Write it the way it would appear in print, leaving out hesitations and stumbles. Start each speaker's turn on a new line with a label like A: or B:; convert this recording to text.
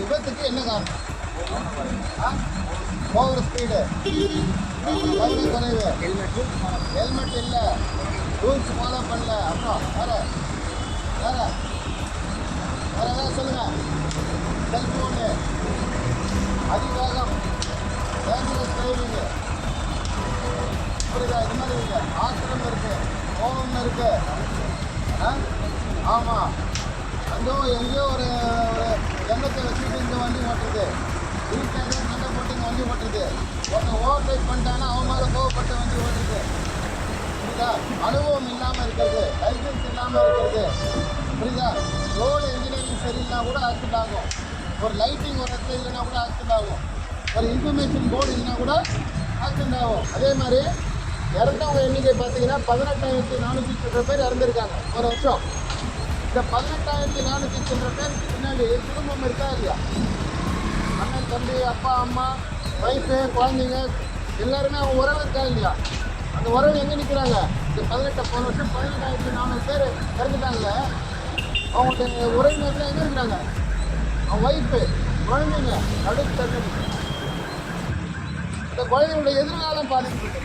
A: விபத்துக்கு என்ன காரணம்? ஓவர் ஸ்பீடு, வயது குறைவு, ஹெல்மெட் இல்லை, ரூல்ஸ் ஃபாலோ பண்ணல, அப்புறம் வேற வேற வேற ஏதாவது சொல்லுங்கள். செல்ஃபோனு, அதிவேகம், டேஞ்சரஸ் டிரைவிங்கு, புரியுதா? இது மாதிரி இருக்கு. ஆத்திரம் இருக்கு, கோபம் இருக்கு. ஆமாம், அதுவும் எங்கேயோ ஒரு எண்ணத்தை வச்சுட்டு இங்கே வண்டி ஓட்டுறது, வீட்டில் எதுவும் சண்டை போட்டு இங்கே வண்டி ஓட்டுறது, ஒருத்தன் ஓவர் டேக் பண்ணிட்டாங்கன்னா அவன் மேலே கோவப்பட்டு வண்டி ஓட்டுறது, புரியுதா? அனுபவம் இல்லாமல் இருக்கிறது, லைசன்ஸ் இல்லாமல் இருக்கிறது, புரியுதா? ரோடு இன்ஜினியரிங் சரியில்லைனா கூட ஆக்சிடென்ட் ஆகும். ஒரு லைட்டிங் ஒரு இடத்துல இல்லைன்னா கூட ஆக்சிடென்ட் ஆகும். ஒரு இன்ஃபர்மேஷன் போர்டு இல்லைனா கூட ஆக்சிடென்ட் ஆகும். அதே மாதிரி இறந்தவங்க எண்ணிக்கை பார்த்தீங்கன்னா 18,400 பேர் இறந்துருக்காங்க ஒரு வருஷம். இந்த 18,400 பேருக்கு பின்னாடி குடும்பம் இருக்கா இல்லையா? அண்ணன், தம்பி, அப்பா, அம்மா, ஒய்ஃபு, குழந்தைங்க எல்லாருமே அவங்க உறவு இருக்கா இல்லையா? அந்த உறவு எங்கே நிற்கிறாங்க? இந்த போன வருஷம் 18,400 பேர் இறந்துட்டாங்கல்ல, அவங்களுடைய உறவினர்கள் எங்கே இருக்கிறாங்க? அவங்க ஒய்ஃபு, குழந்தைங்க, அடுத்து இந்த குழந்தைங்களுடைய எதிர்காலம் பாதிக்கப்பட்டது.